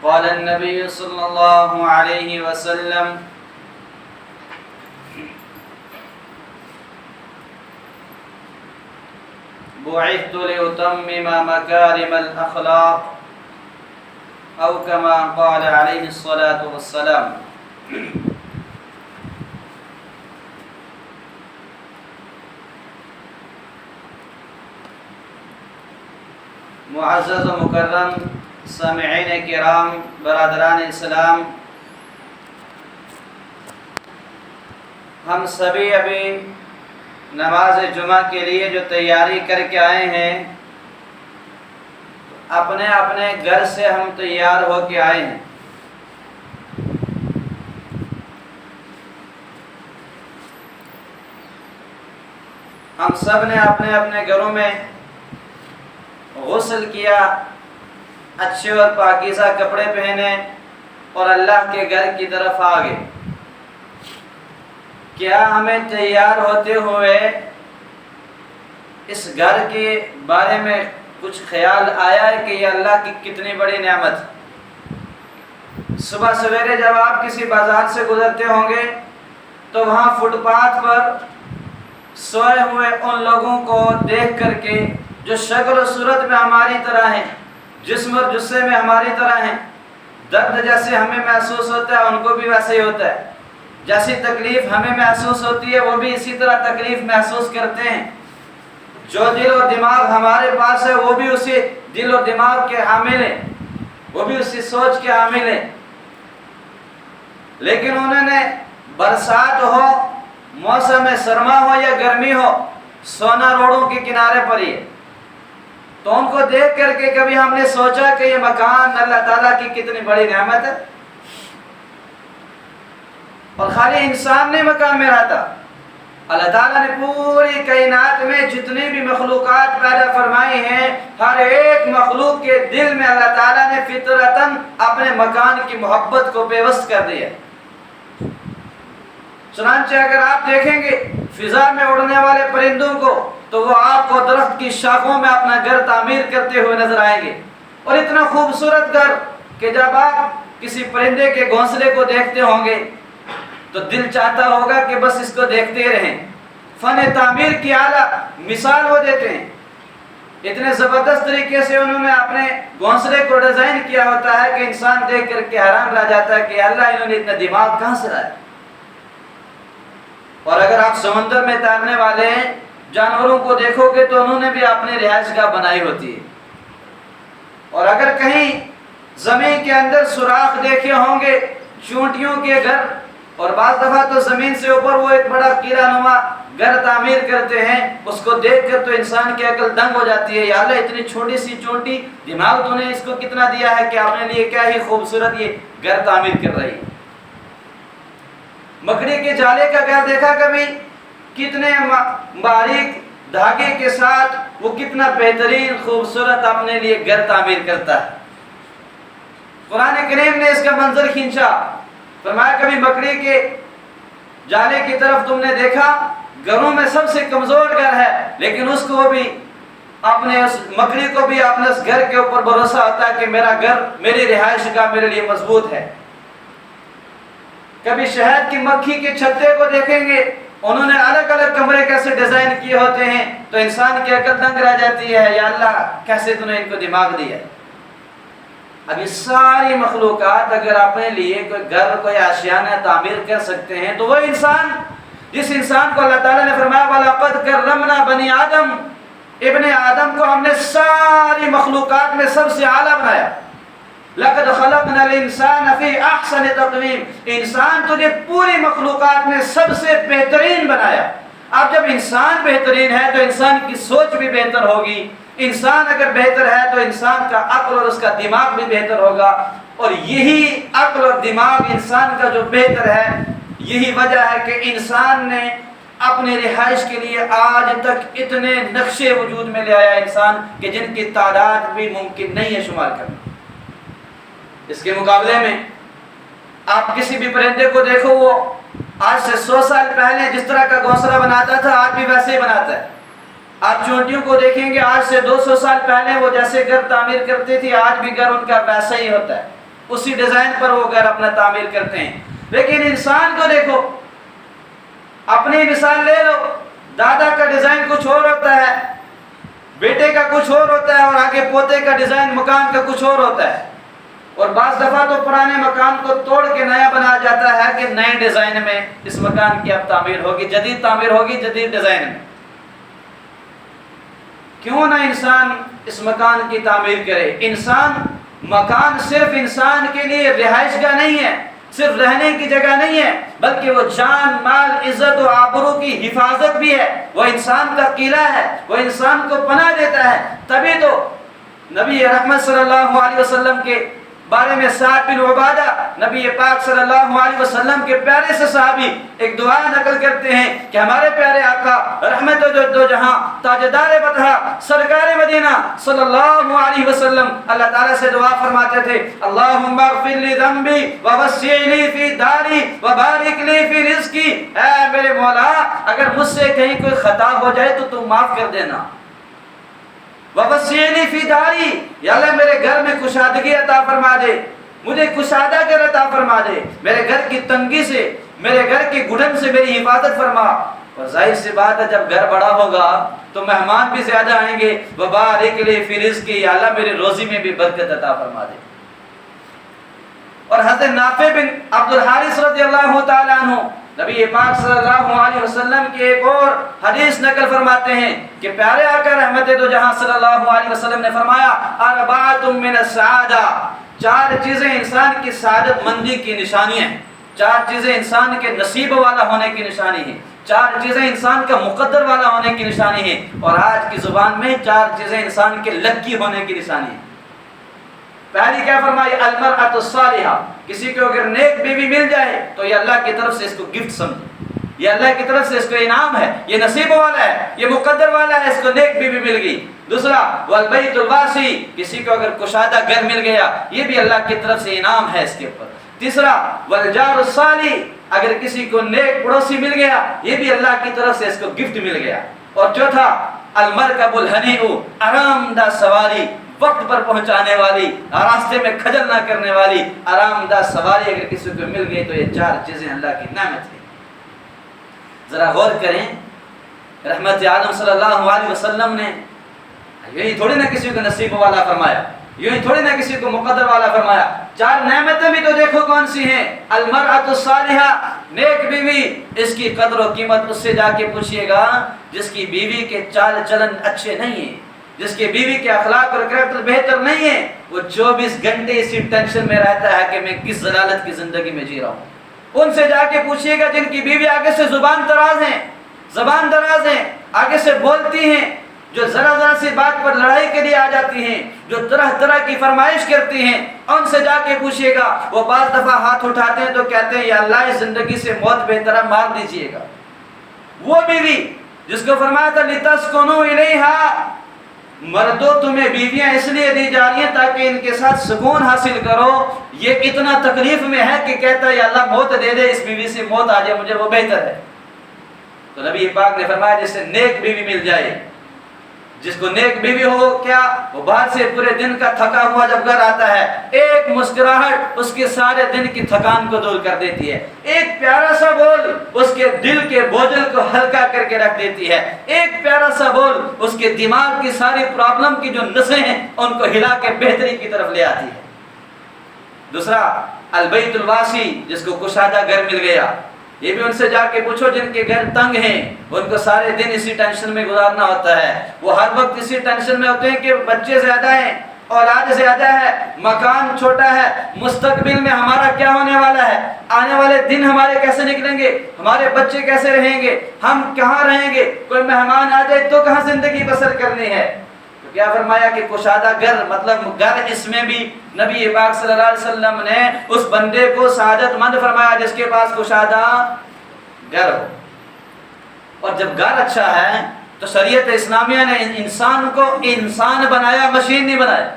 قال النبي صلى الله عليه وسلم بعثت لأتمم مكارم الأخلاق أو كما قال عليه الصلاة والسلام۔ معزز و مکرم سامعین کرام، برادران اسلام، ہم سبھی ابھی نماز جمعہ کے لیے جو تیاری کر کے آئے ہیں، اپنے اپنے گھر سے ہم تیار ہو کے آئے ہیں۔ ہم سب نے اپنے اپنے گھروں میں غسل کیا، اچھے اور پاکیزہ کپڑے پہنے اور اللہ کے گھر کی طرف آ گئے۔ کیا ہمیں تیار ہوتے ہوئے اس گھر کے بارے میں کچھ خیال آیا ہے کہ یہ اللہ کی کتنی بڑی نعمت ہے؟ صبح سویرے جب آپ کسی بازار سے گزرتے ہوں گے تو وہاں فٹ پاتھ پر سوئے ہوئے ان لوگوں کو دیکھ کر کے جو شکل و صورت میں ہماری طرح ہیں، جسم اور جثے میں ہماری طرح ہیں، درد جیسے ہمیں محسوس ہوتا ہے ان کو بھی ویسے ہی ہوتا ہے، جیسی تکلیف ہمیں محسوس ہوتی ہے وہ بھی اسی طرح تکلیف محسوس کرتے ہیں۔ جو دل اور دماغ ہمارے پاس ہے وہ بھی اسی دل اور دماغ کے حامل ہیں، وہ بھی اسی سوچ کے حامل ہیں، لیکن انہوں نے برسات ہو، موسم سرما ہو یا گرمی ہو، سونا روڈوں کے کنارے پر ہی ہے۔ تو ان کو دیکھ کر کے کبھی ہم نے سوچا کہ یہ مکان اللہ تعالیٰ کی کتنی بڑی نعمت ہے؟ اور خالی انسان نہیں مکان میں رہتا، اللہ تعالیٰ نے پوری کائنات میں جتنی بھی مخلوقات پیدا فرمائی ہیں، ہر ایک مخلوق کے دل میں اللہ تعالیٰ نے فطرتاً اپنے مکان کی محبت کو پیوست کر دیا۔ چنانچہ اگر آپ دیکھیں گے فضا میں اڑنے والے پرندوں کو تو وہ آپ کو درخت کی شاخوں میں اپنا گھر تعمیر کرتے ہوئے نظر آئیں گے، اور اتنا خوبصورت گھر کہ جب آپ کسی پرندے کے گھونسلے کو دیکھتے ہوں گے تو دل چاہتا ہوگا کہ بس اس کو دیکھتے رہیں۔ فن تعمیر کی اعلیٰ مثال وہ دیتے ہیں، اتنے زبردست طریقے سے انہوں نے اپنے گھونسلے کو ڈیزائن کیا ہوتا ہے کہ انسان دیکھ کر کے حیران رہ جاتا ہے کہ اللہ انہوں نے اتنا دماغ کہاں سے لایا۔ اور اگر آپ سمندر میں تیرنے والے جانوروں کو دیکھو گے تو انہوں نے بھی اپنی رہائش گاہ بنائی ہوتی ہے، اور اگر کہیں زمین کے اندر سوراخ دیکھے ہوں گے چونٹیوں کے گھر، اور بعض دفعہ تو زمین سے اوپر وہ ایک بڑا قلعہ نما گھر تعمیر کرتے ہیں، اس کو دیکھ کر تو انسان کی عقل دنگ ہو جاتی ہے، یا اللہ اتنی چھوٹی سی چونٹی دماغ تو نے اس کو کتنا دیا ہے کہ اپنے لیے کیا ہی خوبصورت یہ گھر تعمیر کر رہی ہے۔ مکڑی کے جالے کا گھر دیکھا کبھی؟ کتنے باریک دھاگے کے ساتھ وہ کتنا بہترین خوبصورت اپنے لیے گھر تعمیر کرتا ہے۔ قرآن کریم نے اس کا منظر کھینچا، فرمایا کبھی مکڑی کے جالے کی طرف تم نے دیکھا؟ گھروں میں سب سے کمزور گھر ہے، لیکن اس کو بھی اپنے اس مکڑی کو بھی اپنے اس گھر کے اوپر بھروسہ ہوتا ہے کہ میرا گھر، میری رہائش گاہ میرے لیے مضبوط ہے۔ کبھی شہد کی مکھی کے چھتے کو دیکھیں گے، انہوں نے الگ الگ کمرے کیسے ڈیزائن کیے ہوتے ہیں تو انسان کی عقل دنگ رہ جاتی ہے، یا اللہ کیسے تو نے ان کو دماغ دیا۔ اب یہ ساری مخلوقات اگر اپنے لیے کوئی گھر، کوئی آشیانہ تعمیر کر سکتے ہیں تو وہ انسان، جس انسان کو اللہ تعالیٰ نے فرمایا وَلَقَدْ كَرَّمْنَا بَنِي آدم، ابن آدم کو ہم نے ساری مخلوقات میں سب سے اعلیٰ بنایا۔ لَقَدْ خَلَقْنَا الْإِنسَانَ فِي أَحْسَنِ تَقْوِيمٍ، انسان تجھے پوری مخلوقات میں سب سے بہترین بنایا۔ اب جب انسان بہترین ہے تو انسان کی سوچ بھی بہتر ہوگی، انسان اگر بہتر ہے تو انسان کا عقل اور اس کا دماغ بھی بہتر ہوگا، اور یہی عقل اور دماغ انسان کا جو بہتر ہے، یہی وجہ ہے کہ انسان نے اپنے رہائش کے لیے آج تک اتنے نقشے وجود میں لے آیا انسان کہ جن کی تعداد بھی ممکن نہیں ہے شمار کرنا۔ اس کے مقابلے میں آپ کسی بھی پرندے کو دیکھو، وہ آج سے 100 سال پہلے جس طرح کا گھونسلہ بناتا تھا آج بھی ویسے ہی بناتا ہے۔ آپ چونٹیوں کو دیکھیں گے، آج سے 200 سال پہلے وہ جیسے گھر تعمیر کرتی تھی آج بھی گھر ان کا ویسا ہی ہوتا ہے۔ اسی ڈیزائن پر وہ گھر اپنا تعمیر کرتے ہیں. لیکن انسان کو دیکھو، اپنی مثال لے لو، دادا کا ڈیزائن کچھ اور ہوتا ہے، بیٹے کا کچھ اور ہوتا ہے، اور آگے پوتے کا ڈیزائن مکان کا کچھ اور ہوتا ہے. اور بعض دفعہ تو پرانے مکان کو توڑ کے نیا بنایا جاتا ہے کہ نئے ڈیزائن میں اس مکان کی اب تعمیر ہوگی، جدید تعمیر ہوگی، جدید ڈیزائن میں. کیوں نہ انسان اس مکان کی تعمیر کرے؟ مکان صرف انسان کے لیے رہائش گاہ نہیں ہے، صرف رہنے کی جگہ نہیں ہے، بلکہ وہ جان، مال، عزت و آبرو کی حفاظت بھی ہے. وہ انسان کا قلعہ ہے، وہ انسان کو پناہ دیتا ہے. تبھی تو نبی رحمت صلی اللہ علیہ وسلم کے بارے میں سعد بن عبادہ، نبی پاک صلی اللہ علیہ وسلم کے پیارے سے صحابی، ایک دعا نقل کرتے ہیں کہ ہمارے پیارے آقا رحمت دو جہاں، تاجدار بطحا، سرکار مدینہ صلی اللہ علیہ وسلم اللہ تعالیٰ سے دعا فرماتے تھے، اللہم اغفر لی ذنبی ووسع لی فی داری وبارک لی فی رزقی. اے میرے مولا، اگر مجھ سے کہیں کوئی خطا ہو جائے تو تم معاف کر دینا. وَوَسِّعْنِي فِي دَارِي، یا اللہ میرے گھر میں کشادگی عطا فرما دے، مجھے کشادہ گھر عطا فرما دے، میرے گھر کی تنگی سے، میرے گھر کی گھٹن سے میری حفاظت فرما. اور ظاہر سی بات ہے جب گھر بڑا ہوگا تو مہمان بھی زیادہ آئیں گے. وَبَارِكْ لِي فِي رِزْقِي، یا اللہ میری روزی میں بھی برکت عطا فرما دے. اور حضرت نافع بن عبد الحارث رضی اللہ تعالیٰ عنہ نبی پاک صلی اللہ علیہ وسلم کی ایک اور حدیث نقل فرماتے ہیں کہ پیارے آقا رحمت دو جہاں صلی اللہ علیہ وسلم نے فرمایا، اربعۃ من السعادہ، 4 چیزیں انسان کی سعادت مندی کی نشانی ہیں، 4 چیزیں انسان کے نصیب والا ہونے کی نشانی ہیں، 4 چیزیں انسان کا مقدر والا ہونے کی نشانی ہیں. اور آج کی زبان میں 4 چیزیں انسان کے لکی ہونے کی نشانی ہیں. پہلی کیا فرمائی؟ المرأۃ الصالحہ، کسی کو اگر نیک بیوی مل جائے تو یہ اللہ کی طرف سے اس کو گفٹ سمجھے، یہ اللہ کی طرف سے اس کو انعام ہے، یہ نصیب والا ہے، یہ مقدر والا ہے، اس کو نیک بیوی مل گئی. دوسرا والبیت الواسع، کسی کو اگر کشادہ گھر مل گیا یہ بھی اللہ کی طرف سے انعام ہے اس کے اوپر. تیسرا والجار الصالح، اگر کسی کو نیک پڑوسی مل گیا یہ بھی اللہ کی طرف سے اس کو گفٹ مل گیا. اور چوتھا المرکب الہنیء، آرام دہ سواری، وقت پر پہنچانے والی، راستے میں کھجل نہ کرنے والی آرام دہ سواری اگر کسی کو مل گئی تو یہ 4 چیزیں اللہ کی نعمت ہے. ذرا غور کریں، رحمت عالم صلی اللہ علیہ وسلم نے یہی تھوڑی نہ کسی کو نصیب والا فرمایا، یہی تھوڑی نہ کسی کو مقدر والا فرمایا. 4 نعمتیں بھی تو دیکھو کون سی ہیں. المرأۃ الصالحہ، نیک بیوی، اس کی قدر و قیمت اس سے جا کے پوچھئے گا جس کی بیوی کے چال چلن اچھے نہیں ہیں، جس کے بیوی کے اخلاق اور کریکٹر بہتر نہیں ہے. وہ 24 گھنٹے اسی ٹینشن میں رہتا ہے کہ میں کس ضلالت کی زندگی میں جی رہا ہوں. ان سے جا کے پوچھئے گا جن کی بیوی آگے سے زبان دراز ہیں، آگے سے بولتی ہیں، جو ذرا ذرا سی بات پر لڑائی کے لیے آ جاتی ہیں، جو طرح طرح کی فرمائش کرتی ہیں. ان سے جا کے پوچھئے گا، وہ بعض دفعہ ہاتھ اٹھاتے ہیں تو کہتے ہیں یا اللہ اس زندگی سے موت بہتر ہے، مار دیجئے گا. وہ بیوی جس کو فرمایا تھا لِتَسْكُنُوا إِلَيْهَا، مردوں تمہیں بیویاں اس لیے دی جا رہی ہیں تاکہ ان کے ساتھ سکون حاصل کرو. یہ اتنا تکلیف میں ہے کہ کہتا ہے یا اللہ موت دے دے، اس بیوی سے موت آ جائے مجھے، وہ بہتر ہے. تو نبی پاک نے فرمایا جس سے نیک بیوی مل جائے، جس کو نیک بیوی ہو، کیا وہ باہر سے پورے دن کا تھکا ہوا جب گھر آتا ہے، ایک مسکراہٹ اس کے سارے دن کی تھکان کو دور کر دیتی ہے. ایک پیارا سا بول اس کے دل کے بوجھل کو ہلکا کر کے رکھ دیتی ہے. ایک پیارا سا بول اس کے دماغ کی ساری پرابلم کی جو نسیں ہیں ان کو ہلا کے بہتری کی طرف لے آتی ہے. دوسرا البیت الواسع، جس کو کشادہ گھر مل گیا. یہ بھی ان سے جا کے پوچھو جن کے گھر تنگ ہیں، ان کو سارے دن اسی ٹینشن میں گزارنا ہوتا ہے. وہ ہر وقت اسی ٹینشن میں ہوتے ہیں کہ بچے زیادہ ہیں، اولاد زیادہ ہے، مکان چھوٹا ہے، مستقبل میں ہمارا کیا ہونے والا ہے، آنے والے دن ہمارے کیسے نکلیں گے، ہمارے بچے کیسے رہیں گے، ہم کہاں رہیں گے، کوئی مہمان آ جائے تو کہاں زندگی بسر کرنی ہے. کیا فرمایا کہ کشادہ گھر، مطلب گھر، اس میں بھی نبی پاک صلی اللہ علیہ وسلم نے اس بندے کو سعادت مند فرمایا جس کے پاس کشادہ گھر ہو. اور جب گھر اچھا ہے تو شریعت اسلامیہ نے انسان کو انسان بنایا، مشین نہیں بنایا.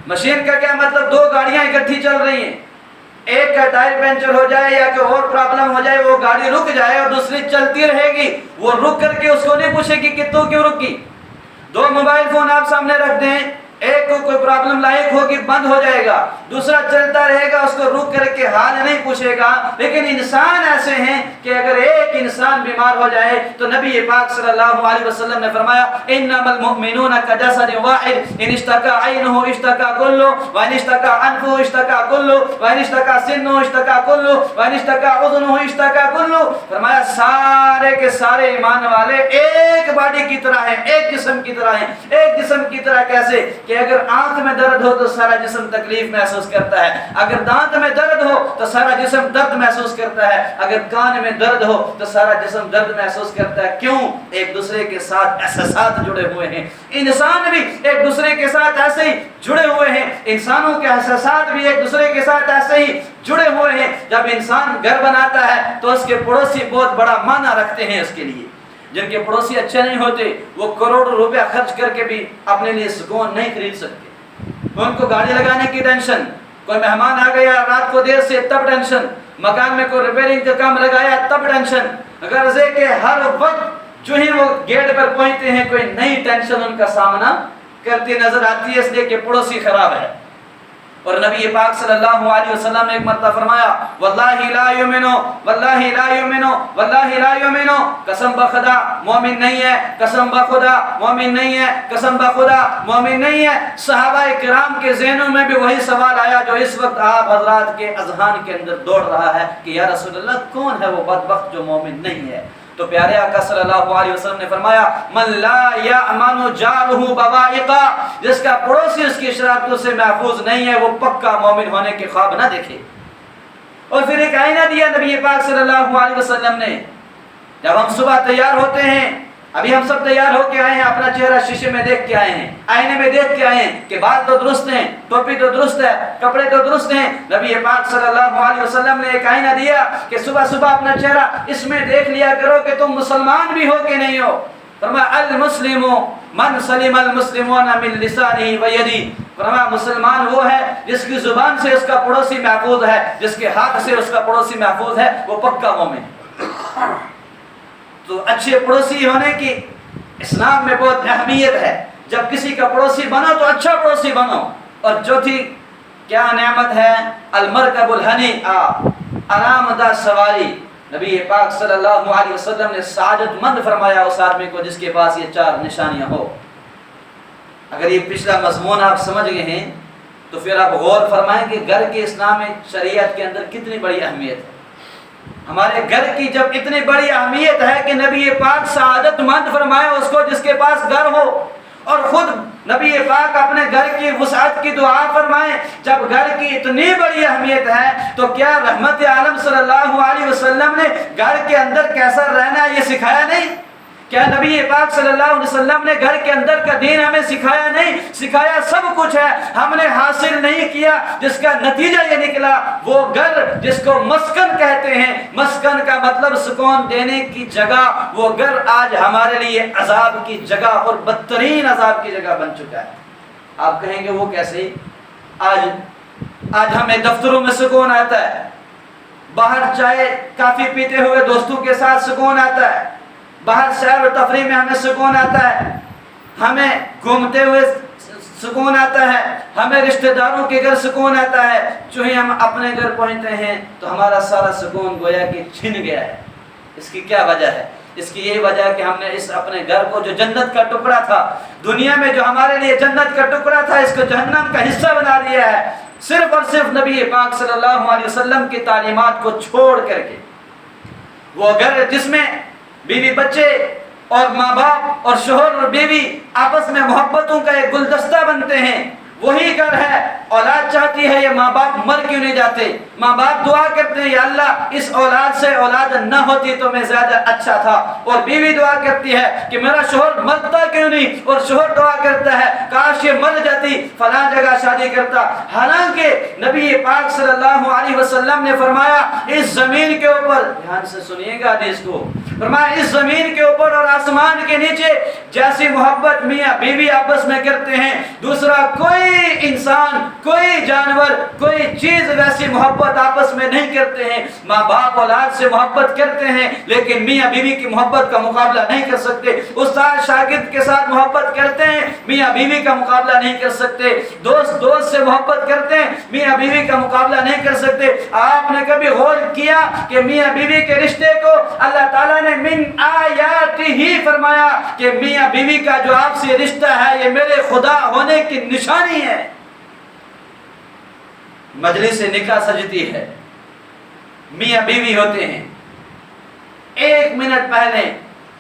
مشین کا کیا مطلب؟ 2 گاڑیاں اکٹھی چل رہی ہیں، ایک کا ٹائر پنچر ہو جائے یا کہ اور پرابلم ہو جائے وہ گاڑی رک جائے اور دوسری چلتی رہے گی. وہ رک کر کے اس کو نہیں پوچھے گی کہ تو کیوں رکی. 2 موبائل فون آپ سامنے رکھ دیں، ایک کو کوئی پرابلم لاحق ہوگی بند ہو جائے گا، دوسرا چلتا رہے گا، اس کو رک کر کے حال نہیں پوچھے گا. لیکن انسان ایسے ہیں کہ اگر ایک انسان بیمار ہو جائے تو نبی پاک صلی اللہ علیہ وسلم نے فرمایا انما المؤمنون كجسد واحد ان اشتكى عينه اشتكى كله وان اشتكى انفه اشتكى كله وان اشتكى سنه اشتكى كله وان اشتكى اذنه اشتكى كله. فرمایا سارے کے سارے ایمان والے ایک باڈی کی طرح ہیں، ایک جسم کی طرح ہیں. ایک جسم کی طرح کیسے کہ اگر آنکھ میں درد ہو تو سارا جسم تکلیف محسوس کرتا ہے، اگر دانت میں درد ہو تو سارا جسم درد محسوس کرتا ہے، اگر کان میں درد ہو تو سارا جسم درد محسوس کرتا ہے. کیوں؟ ایک دوسرے کے ساتھ احساسات جڑے ہوئے ہیں. انسان بھی ایک دوسرے کے ساتھ ایسے ہی جڑے ہوئے ہیں، انسانوں کے احساسات بھی ایک دوسرے کے ساتھ ایسے ہی جڑے ہوئے ہیں. جب انسان گھر بناتا ہے تو اس کے پڑوسی بہت بڑا معنی رکھتے ہیں اس کے لیے. جن کے پڑوسی اچھے نہیں ہوتے وہ کروڑوں روپے خرچ کر کے بھی اپنے لیے سکون نہیں خرید سکتے. ان کو گاڑی لگانے کی ٹینشن، کوئی مہمان آ گیا رات کو دیر سے تب ٹینشن، مکان میں کوئی ریپیئرنگ کا کام لگایا تب ٹینشن. غرض ہے کہ ہر وقت جو ہی وہ گیٹ پر پہنچتے ہیں کوئی نئی ٹینشن ان کا سامنا کرتی نظر آتی ہے، اس لیے کہ پڑوسی خراب ہے. اور نبی پاک صلی اللہ علیہ وسلم نے ایک مرتبہ فرمایا واللہ لا یؤمنو واللہ لا یؤمنو واللہ لا یؤمنو، قسم بخدا مومن نہیں ہے، قسم بخدا مومن نہیں ہے، قسم بخدا مومن نہیں ہے. صحابہ کرام کے ذہنوں میں بھی وہی سوال آیا جو اس وقت آپ حضرات کے اذہان کے اندر دوڑ رہا ہے کہ یا رسول اللہ کون ہے وہ بدبخت جو مومن نہیں ہے؟ تو پیارے آقا صلی اللہ علیہ وسلم نے فرمایا من لا یأمن جارہ بوائقہ، جس کا پڑوسی اس کی شرارتوں سے محفوظ نہیں ہے وہ پکا مومن ہونے کے خواب نہ دیکھے. اور پھر ایک آئینہ دیا نبی پاک صلی اللہ علیہ وسلم نے. جب ہم صبح تیار ہوتے ہیں، ابھی ہم سب تیار ہو کے آئے ہیں، اپنا چہرہ شیشے میں دیکھ کے آئے ہیں، آئینے میں دیکھ کے آئے ہیں کہ بال تو درست ہیں، ٹوپی تو درست ہے، کپڑے تو درست ہیں. نبی پاک صلی اللہ علیہ وسلم نے ایک آئینہ دیا کہ صبح صبح اپنا چہرہ اس میں دیکھ لیا کرو کہ تم مسلمان بھی ہو کہ نہیں ہو. فرمایا المسلم من سلم المسلمون من لسانہ و یدہ، فرمایا مسلمان وہ ہے جس کی زبان سے اس کا پڑوسی محفوظ ہے، جس کے ہاتھ سے اس کا پڑوسی محفوظ ہے، وہ پکا مومن. تو اچھے پڑوسی ہونے کی اسلام میں بہت اہمیت ہے. جب کسی کا پڑوسی بنو تو اچھا پڑوسی بنو. اور چوتھی کیا نعمت ہے؟ المرکب الہنیٰ، آرام دہ سواری. نبی پاک صلی اللہ علیہ وسلم نے سعادت مند فرمایا اس آدمی کو جس کے پاس یہ چار نشانیاں ہو. اگر یہ پچھلا مضمون آپ سمجھ گئے ہیں تو پھر آپ غور فرمائیں کہ گھر کے اسلام شریعت کے اندر کتنی بڑی اہمیت ہے. ہمارے گھر کی جب اتنی بڑی اہمیت ہے کہ نبی پاک سعادت مند فرمائے اس کو جس کے پاس گھر ہو، اور خود نبی پاک اپنے گھر کی وسعت کی دعا فرمائیں. جب گھر کی اتنی بڑی اہمیت ہے تو کیا رحمت عالم صلی اللہ علیہ وسلم نے گھر کے اندر کیسا رہنا ہے یہ سکھایا نہیں؟ کیا نبی پاک صلی اللہ علیہ وسلم نے گھر کے اندر کا دین ہمیں سکھایا نہیں؟ سکھایا سب کچھ ہے، ہم نے حاصل نہیں کیا. جس کا نتیجہ یہ نکلا وہ گھر جس کو مسکن کہتے ہیں، مسکن کا مطلب سکون دینے کی جگہ، وہ گھر آج ہمارے لیے عذاب کی جگہ اور بدترین عذاب کی جگہ بن چکا ہے. آپ کہیں گے وہ کیسے؟ آج ہمیں دفتروں میں سکون آتا ہے، باہر چائے کافی پیتے ہوئے دوستوں کے ساتھ سکون آتا ہے، باہر سیر و تفریح میں ہمیں سکون آتا ہے، ہمیں گھومتے ہوئے سکون آتا ہے، ہمیں رشتہ داروں کے گھر سکون آتا ہے. جو ہی ہم اپنے گھر پہنچتے ہیں تو ہمارا سارا سکون گویا کہ چھن گیا ہے. اس کی کیا وجہ ہے؟ اس کی یہی وجہ ہے کہ ہم نے اس اپنے گھر کو جو جنت کا ٹکڑا تھا، دنیا میں جو ہمارے لیے جنت کا ٹکڑا تھا، اس کو جہنم کا حصہ بنا دیا ہے. صرف اور صرف نبی پاک صلی اللہ علیہ وسلم کی تعلیمات کو چھوڑ کر کے. وہ گھر جس میں بیوی بچے اور ماں باپ اور شوہر اور بیوی آپس میں محبتوں کا ایک گلدستہ بنتے ہیں، وہی گھر ہے. اولاد چاہتی ہے یہ ماں باپ مر کیوں نہیں جاتے؟ ماں باپ دعا کرتے ہیں یا اللہ اس اولاد سے اولاد نہ ہوتی تو میں زیادہ اچھا تھا. اور بیوی دعا کرتی ہے کہ میرا شوہر مرتا کیوں نہیں، اور شوہر دعا کرتا ہے کاش یہ مر جاتی فلاں جگہ شادی کرتا. حالانکہ نبی پاک صلی اللہ علیہ وسلم نے فرمایا اس زمین کے اوپر، دھیان سے سنیے گا حدیث کو، فرمایا اس زمین کے اوپر اور آسمان کے نیچے جیسی محبت میاں بیوی آپس میں کرتے ہیں دوسرا کوئی انسان کوئی جانور کوئی چیز ویسی محبت آپس میں نہیں کرتے ہیں. ماں باپ اولاد سے محبت کرتے ہیں لیکن میاں بیوی کی محبت کا مقابلہ نہیں کر سکتے. استاد شاگرد کے ساتھ محبت کرتے ہیں, میاں بیوی کا مقابلہ نہیں کر سکتے. دوست دوست سے محبت کرتے ہیں, میاں بیوی کا مقابلہ نہیں کر سکتے. آپ نے کبھی غور کیا کہ میاں بیوی کے رشتے کو اللہ تعالیٰ نے من آیات ہی فرمایا کہ میاں بیوی کا جو آپ سے رشتہ ہے یہ میرے خدا ہونے کی نشانی ہے. مجلس نکاح سجتی ہے, میاں بیوی ہوتے ہیں, 1 منٹ پہلے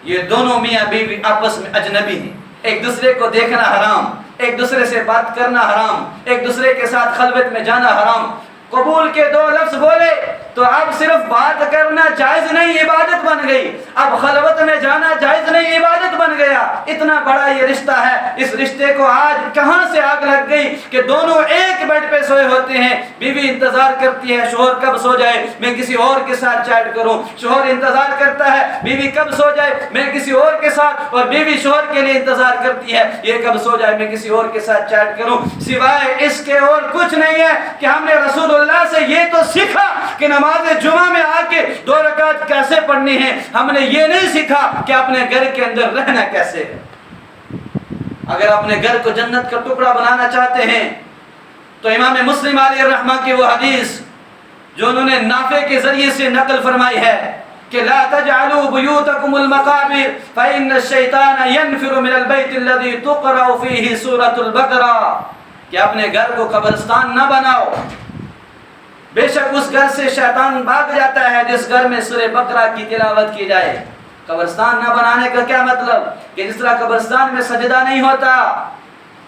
یہ دونوں میاں بیوی آپس میں اجنبی ہیں, ایک دوسرے کو دیکھنا حرام, ایک دوسرے سے بات کرنا حرام, ایک دوسرے کے ساتھ خلوت میں جانا حرام. قبول کے 2 لفظ بولے تو اب صرف بات کرنا جائز نہیں, عبادت بن گئی. اب خلوت میں جانا جائز نہیں, عبادت بن گیا. اتنا بڑا یہ رشتہ ہے. اس رشتے کو آج کہاں سے آگ لگ گئی کہ دونوں ایک بیڈ پہ سوئے ہوتے ہیں. بیوی انتظار کرتی ہے شوہر کب سو جائے میں کسی اور کے ساتھ چیٹ کروں, شوہر انتظار کرتا ہے بیوی کب سو جائے میں کسی اور کے ساتھ, اور بیوی شوہر کے لیے انتظار کرتی ہے یہ کب سو جائے میں کسی اور کے ساتھ چیٹ کروں. سوائے اس کے اور کچھ نہیں ہے کہ ہم نے رسول اللہ سے یہ تو سیکھا کہ نماز جمعہ میں آ کے 2 رکعت کیسے پڑھنی ہے, ہم نے یہ نہیں سیکھا کہ اپنے گھر کے اندر رہنا کیسے ہے. اگر اپنے گھر کو جنت کا ٹکڑا بنانا چاہتے ہیں تو امام مسلم علیہ الرحمہ کی وہ حدیث جو انہوں نے نافع کے ذریعے سے نقل فرمائی ہے کہ لا تجعلوا بيوتكم المقابر فإن الشيطان ينفر من البيت الذي تقرأ فيه سورة البقرة, کہ اپنے گھر کو قبرستان نہ بناؤ, بے شک اس گھر سے شیطان بھاگ جاتا ہے جس گھر میں سورہ بقرہ کی تلاوت کی جائے. قبرستان نہ بنانے کا کیا مطلب کہ جس طرح قبرستان میں سجدہ نہیں ہوتا,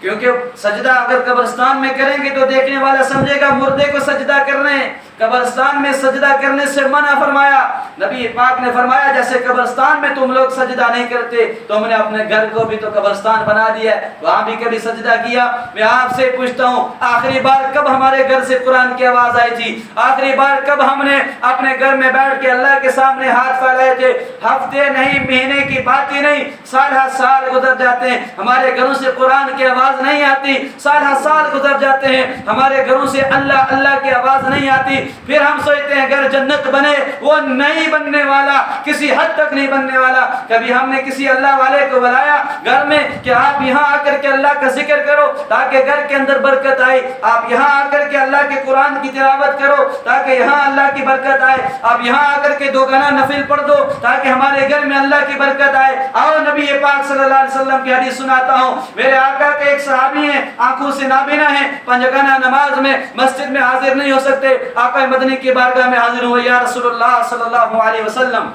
کیونکہ سجدہ اگر قبرستان میں کریں گے تو دیکھنے والا سمجھے گا مردے کو سجدہ کر رہے ہیں. قبرستان میں سجدہ کرنے سے منع فرمایا. نبی پاک نے فرمایا جیسے قبرستان میں تم لوگ سجدہ نہیں کرتے تو ہم نے اپنے گھر کو بھی تو قبرستان بنا دیا ہے, وہاں بھی کبھی سجدہ کیا. میں آپ سے پوچھتا ہوں آخری بار کب ہمارے گھر سے قرآن کی آواز آئی تھی؟ آخری بار کب ہم نے اپنے گھر میں بیٹھ کے اللہ کے سامنے ہاتھ پھیلائے تھے؟ ہفتے نہیں, مہینے کی بات ہی نہیں, سال ہر سال گزر جاتے ہیں ہمارے گھروں سے قرآن کی آواز نہیں آتی. سال ہر سال گزر جاتے ہیں ہمارے گھروں سے اللہ اللہ کی آواز نہیں آتی. پھر ہم سوچتے ہیں اگر جنت بنے, وہ نہیں بننے والا, کسی حد تک نہیں بننے والا. کبھی ہم نے کسی اللہ والے کو بلایا گھر میں کہ آپ یہاں آ کر کے اللہ کا ذکر کرو تاکہ گھر کے اندر برکت آئے, آپ یہاں آ کر کے اللہ کے قرآن کی تلاوت کرو تاکہ یہاں اللہ کی برکت آئے, آپ یہاں آ کر کے 2 گنا نفل پڑھ دو تاکہ ہمارے گھر میں اللہ کی برکت آئے. آؤ نبی پاک صلی اللہ علیہ وسلم کی حدیث سناتا ہوں. میرے آقا کے ایک صحابی ہیں, آنکھوں سے نابینا ہیں, 5 گنا نماز میں مسجد میں حاضر نہیں ہو سکتے. آقا مدنی کی بارگاہ میں حاضر ہوئے, یا رسول اللہ صلی اللہ علیہ وسلم.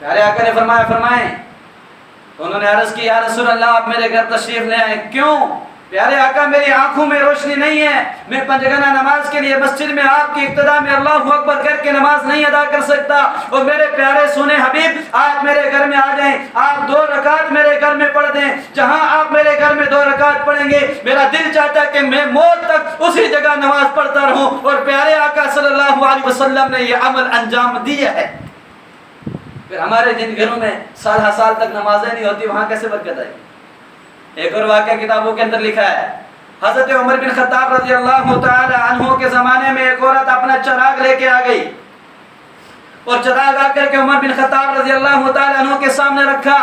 پیارے آقا نے فرمائیں. انہوں نے عرض کی یا رسول اللہ آپ میرے گھر تشریف لے آئے. کیوں؟ پیارے آقا میری آنکھوں میں روشنی نہیں ہے, میں 5 گنا نماز کے لیے مسجد میں آپ کی اقتداء میں اللہ اکبر کر کے نماز نہیں ادا کر سکتا. اور میرے پیارے سونے حبیب آپ میرے گھر میں آ جائیں, آپ 2 رکعت میرے گھر میں پڑھ دیں. جہاں آپ میرے گھر میں 2 رکعت پڑھیں گے میرا دل چاہتا ہے کہ میں موت تک اسی جگہ نماز پڑھتا رہوں. اور پیارے آقا صلی اللہ علیہ وسلم نے یہ عمل انجام دیا ہے. پھر ہمارے جن گھروں میں سال ہر سال تک نمازیں نہیں ہوتی وہاں کیسے برکت آئے؟ ایک اور واقعہ کتابوں کے اندر لکھا ہے. حضرت عمر بن خطاب رضی اللہ تعالی عنہ کے زمانے میں ایک عورت اپنا چراغ لے کے آ گئی اور چراغ آ کر کے عمر بن خطاب رضی اللہ تعالی عنہ کے سامنے رکھا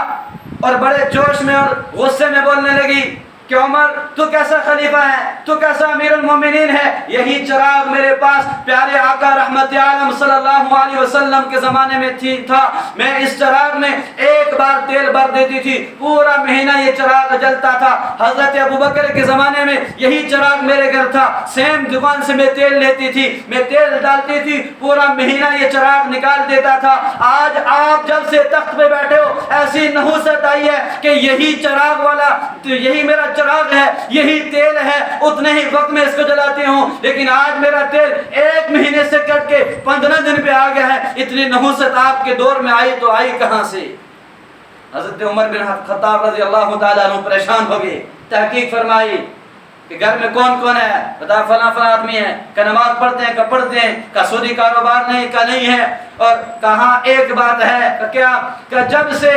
اور بڑے جوش میں اور غصے میں بولنے لگی کہ عمر تو کیسا خلیفہ ہے, تو کیسا امیر المومنین ہے, یہی چراغ میرے پاس پیارے آقا رحمت عالم صلی اللہ علیہ وسلم کے زمانے میں تھا. میں اس چراغ میں ایک بار تیل بھر دیتی تھی, پورا مہینہ یہ چراغ جلتا تھا. حضرت ابو بکر کے زمانے میں یہی چراغ میرے گھر تھا, سیم دکان سے میں تیل لیتی تھی, میں تیل ڈالتی تھی, پورا مہینہ یہ چراغ نکال دیتا تھا. آج آپ جب سے تخت پہ بیٹھے ہو ایسی نحوست آئی ہے کہ یہی چراغ والا, یہی میرا چراغ ہے, یہی تیل ہے, اتنے ہی وقت میں اس کو جلاتی ہوں, لیکن آج میرا تیل 1 مہینے سے کٹ کے 15 دن پہ آ گیا ہے. اتنی نحوست آپ کے دور میں آئی تو آئی کہاں سے؟ حضرت عمر بن خطاب رضی اللہ تعالیٰ عنہ پریشان ہو گئے, تحقیق فرمائی کہ گھر میں کون کون ہے, بتا فلاں فلاں آدمی ہے, کہ نماز پڑھتے ہیں, کہ پڑھتے ہیں, کہ سودی کاروبار نہیں, کہ نہیں ہے, اور کہاں ایک بات ہے کہ کیا, کہ جب سے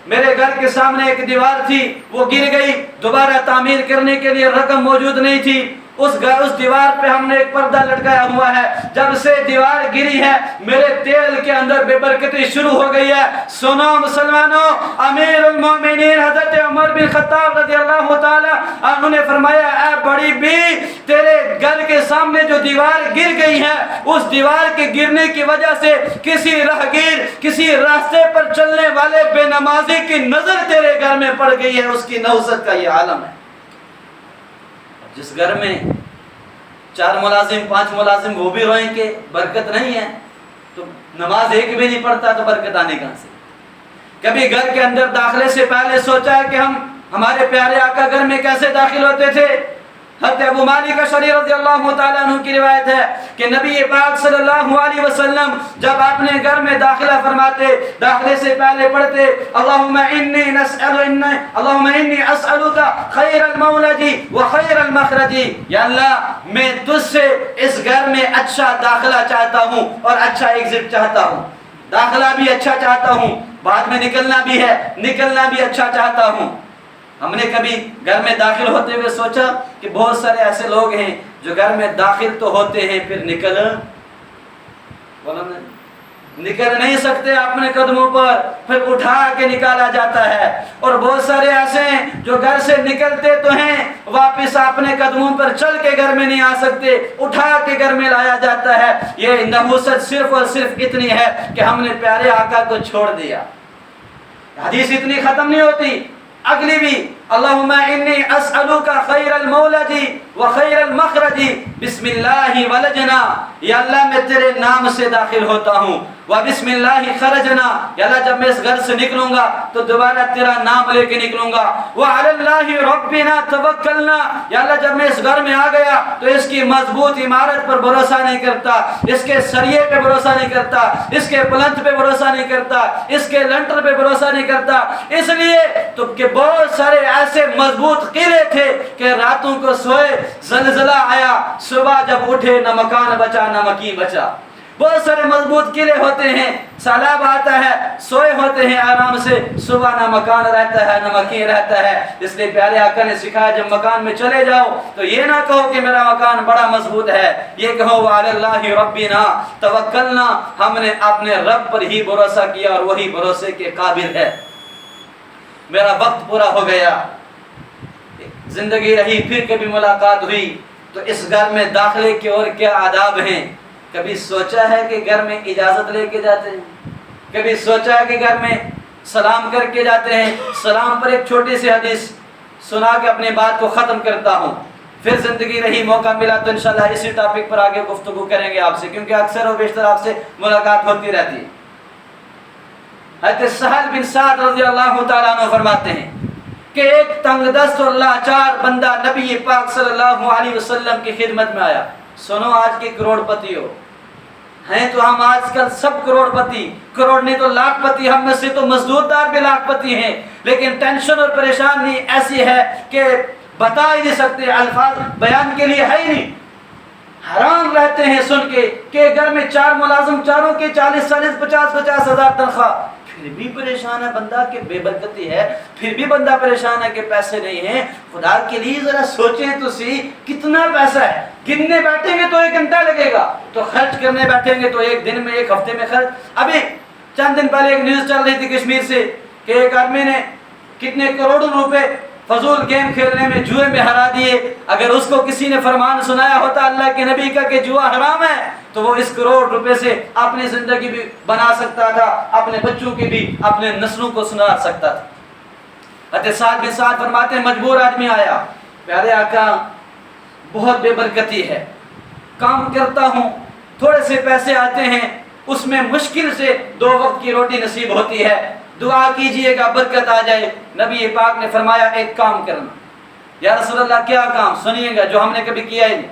میرے گھر کے سامنے ایک دیوار تھی، وہ گر گئی، دوبارہ تعمیر کرنے کے لیے رقم موجود نہیں تھی، اس دیوار پہ ہم نے ایک پردہ لٹکایا ہوا ہے، جب سے دیوار گری ہے میرے تیل کے اندر بے برکتی شروع ہو گئی ہے۔ سنو مسلمانوں، امیر المومنین حضرت عمر بن خطاب رضی اللہ تعالی عنہ نے فرمایا، اے بڑی بی، تیرے گھر کے سامنے جو دیوار گر گئی ہے، اس دیوار کے گرنے کی وجہ سے کسی راہگیر، کسی راستے پر چلنے والے بے نمازی کی نظر تیرے گھر میں پڑ گئی ہے، اس کی نحوست کا یہ عالم ہے۔ جس گھر میں 4 ملازم 5 ملازم وہ بھی روئیں کہ برکت نہیں ہے، تو نماز ایک بھی نہیں پڑھتا تو برکت آنے کہاں سے؟ کبھی گھر کے اندر داخلے سے پہلے سوچا ہے کہ ہمارے پیارے آقا گھر میں کیسے داخل ہوتے تھے؟ حضرت ابو مالک اشعری رضی اللہ تعالیٰ عنہ کی روایت ہے کہ نبی پاک صلی اللہ علیہ وسلم جب اپنے گھر میں داخلہ فرماتے، داخلے سے پہلے پڑھتے، اللہم انی اسألک خیر المولج و خیر المخرج، یا اللہ میں تجھ سے اس گھر میں اچھا داخلہ چاہتا ہوں اور اچھا ایگزٹ چاہتا ہوں، داخلہ بھی اچھا چاہتا ہوں، بعد میں نکلنا بھی ہے، نکلنا بھی اچھا چاہتا ہوں۔ ہم نے کبھی گھر میں داخل ہوتے ہوئے سوچا کہ بہت سارے ایسے لوگ ہیں جو گھر میں داخل تو ہوتے ہیں پھر نکل نہیں سکتے اپنے قدموں پر، پھر اٹھا کے نکالا جاتا ہے، اور بہت سارے ایسے ہیں جو گھر سے نکلتے تو ہیں واپس اپنے قدموں پر چل کے گھر میں نہیں آ سکتے، اٹھا کے گھر میں لایا جاتا ہے۔ یہ نحوست صرف اور صرف اتنی ہے کہ ہم نے پیارے آقا کو چھوڑ دیا۔ حدیث اتنی ختم نہیں ہوتی، اگلی بھی، اللہم انی اسألوک خیر المولج و خیر المخرج بسم اللہ ولجنا، یا اللہ میں تیرے نام سے داخل ہوتا ہوں، و بسم اللہ خرجنا، یا اللہ جب میں اس گھر سے نکلوں گا تو دوبارہ تیرا نام لے کے نکلوں گا، وعلی اللہ ربنا توکلنا، یا اللہ جب میں اس گھر میں آ گیا تو اس کی مضبوط عمارت پر بھروسہ نہیں کرتا، اس کے سریے پہ بھروسہ نہیں کرتا، اس کے پلنتھ پہ بھروسہ نہیں کرتا، اس کے لنٹر پہ بھروسہ نہیں کرتا، اس لیے تو کہ بہت سارے ایسے مضبوط قلعے تھے کہ راتوں کو سوئے، زلزلہ آیا، صبح جب اٹھے نہ مکان بچا نہ مکین بچا۔ بہت سارے مضبوط قلعے ہوتے ہیں، سیلاب آتا ہے، سوئے ہوتے ہیں آرام سے، صبح نہ مکان رہتا ہے نہ مکین رہتا ہے۔ اس لیے پیارے آقا نے سکھایا جب مکان میں چلے جاؤ تو یہ نہ کہو کہ میرا مکان بڑا مضبوط ہے، یہ کہو وعلی اللہ ربنا توکلنا، ہم نے اپنے رب پر ہی بھروسہ کیا اور وہی بھروسے کے قابل ہے۔ میرا وقت پورا ہو گیا، زندگی رہی، پھر کبھی ملاقات ہوئی تو اس گھر میں داخلے کے اور کیا آداب ہیں؟ کبھی سوچا ہے کہ گھر میں اجازت لے کے جاتے ہیں؟ کبھی سوچا ہے کہ گھر میں سلام کر کے جاتے ہیں؟ سلام پر ایک چھوٹی سی حدیث سنا کے اپنی بات کو ختم کرتا ہوں، پھر زندگی رہی، موقع ملا تو انشاءاللہ اسی ٹاپک پر آگے گفتگو کریں گے آپ سے، کیونکہ اکثر و بیشتر آپ سے ملاقات ہوتی رہتی ہے۔ حضرت سہل بن سعد رضی اللہ تعالیٰ عنہ فرماتے ہیں کہ ایک تنگ دست اور لاچار بندہ نبی پاک صلی اللہ علیہ وسلم کی خدمت میں آیا۔ سنو آج کے کروڑ پتی ہو ہیں تو ہم آج کل سب کروڑ پتی، کروڑ نہیں تو لاکھ پتی، ہم میں سے تو مزدور دار بھی لاکھ پتی ہیں، لیکن ٹینشن اور پریشانی ایسی ہے کہ بتا ہی نہیں سکتے، الفاظ بیان کے لیے ہے ہی نہیں۔ حیران رہتے ہیں سن کے کہ گھر میں 4 ملازم، چاروں کے 40-40 50-50 ہزار تنخواہ، پھر بھی پریشان ہے بندہ کہ بے برکتی ہے، پھر بھی بندہ پریشان ہے کہ پیسے نہیں ہیں۔ خدا کے لیے ذرا سوچیں تو سی کتنا پیسہ ہے، گننے بیٹھیں گے تو 1 گھنٹہ لگے گا، تو خرچ کرنے بیٹھیں گے تو 1 دن میں 1 ہفتے میں خرچ۔ ابھی چند دن پہلے ایک نیوز چل رہی تھی کشمیر سے کہ ایک آدمی نے کتنے کروڑوں روپے فضول گیم کھیلنے میں، جوئے میں ہرا دیے۔ اگر اس کو کسی نے فرمان سنایا ہوتا اللہ کے نبی کا کہ جوا حرام ہے تو وہ اس کروڑ روپے سے اپنی زندگی بھی بنا سکتا تھا، اپنے بچوں کی بھی، اپنے نسلوں کو سنا سکتا تھا۔ حضرت سعد بن سعد فرماتے ہیں مجبور آدمی آیا، پیارے آقا بہت بے برکتی ہے، کام کرتا ہوں، تھوڑے سے پیسے آتے ہیں، اس میں مشکل سے 2 وقت کی روٹی نصیب ہوتی ہے، دعا کیجئے گا برکت آ جائے۔ نبی پاک نے فرمایا ایک کام کرنا۔ یا رسول اللہ کیا کام؟ سنیے گا جو ہم نے کبھی کیا ہی نہیں،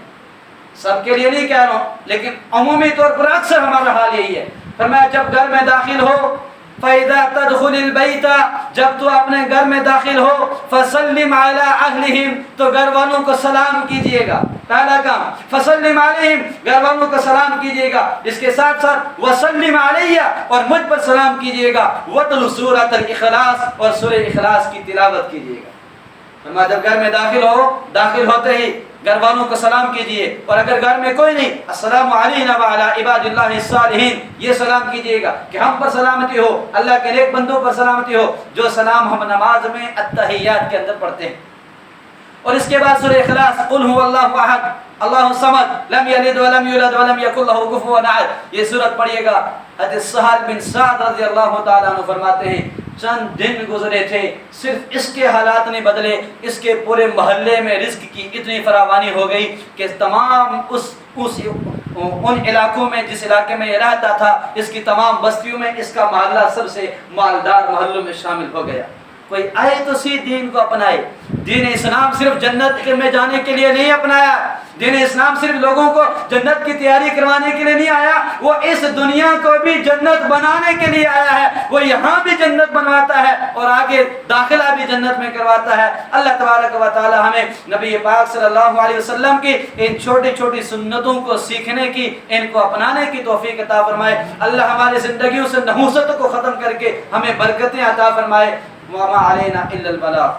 سب کے لیے نہیں کہہ رہا ہوں لیکن عمومی طور پر اکثر ہمارا حال یہی ہے۔ فرمایا جب گھر میں داخل ہو فَإِذَا تَدْخُلِ الْبَيْتَ جب تو اپنے گھر میں داخل ہو فَسَلِّمْ عَلَىٰ أَهْلِهِمْ تو گھر والوں کو سلام کیجئے گا. پہلا کام فَسَلِّمْ عَلَيْهِمْ گھر والوں کو سلام کیجئے گا. اس کے ساتھ ساتھ وَسَلِّمْ عَلَيَّ اور مجھ پر سلام کیجئے گا. وَتْلُ سُورَةَ الْإِخْلَاص اور سورہ اخلاص کی تلاوت کیجئے گا. فرمایا جب گھر میں داخل ہوتے ہی گھر والوں کو سلام کیجئے اور اگر گھر میں کوئی نہیں السلام علینا وعلی عباد اللہ الصالحین یہ سلام کیجئے گا کہ ہم پر سلامتی ہو, اللہ کے نیک بندوں پر سلامتی ہو, جو سلام ہم نماز میں التحیات کے اندر پڑھتے ہیں. اور اس کے بعد سورہ اخلاص قل هو اللہ احد اللہ الصمد لم یلد ولم یولد ولم یکن له کفوا احد یہ سورت پڑھیے گا. حضرت سہل بن سعد رضی اللہ تعالیٰ عنہ فرماتے ہیں چند دن گزرے تھے, صرف اس کے حالات نہیں بدلے, اس کے پورے محلے میں رزق کی اتنی فراوانی ہو گئی کہ تمام ان علاقوں میں جس علاقے میں یہ رہتا تھا اس کی تمام بستیوں میں اس کا محلہ سب سے مالدار محلوں میں شامل ہو گیا. کوئی آئے تو سی دین کو اپنائے. دین اسلام صرف جنت میں جانے کے لیے نہیں اپنایا, دین اسلام صرف لوگوں کو جنت کی تیاری کروانے کے لیے نہیں آیا, وہ اس دنیا کو بھی جنت بنانے کے لیے آیا ہے. وہ یہاں بھی جنت بنواتا ہے اور آگے داخلہ بھی جنت میں کرواتا ہے. اللہ تبارک و تعالی ہمیں نبی پاک صلی اللہ علیہ وسلم کی ان چھوٹی چھوٹی سنتوں کو سیکھنے کی, ان کو اپنانے کی توفیق عطا فرمائے. اللہ ہماری زندگیوں سے نحوست کو ختم کر کے ہمیں برکتیں عطا فرمائے. وما علینا الا البلاغ.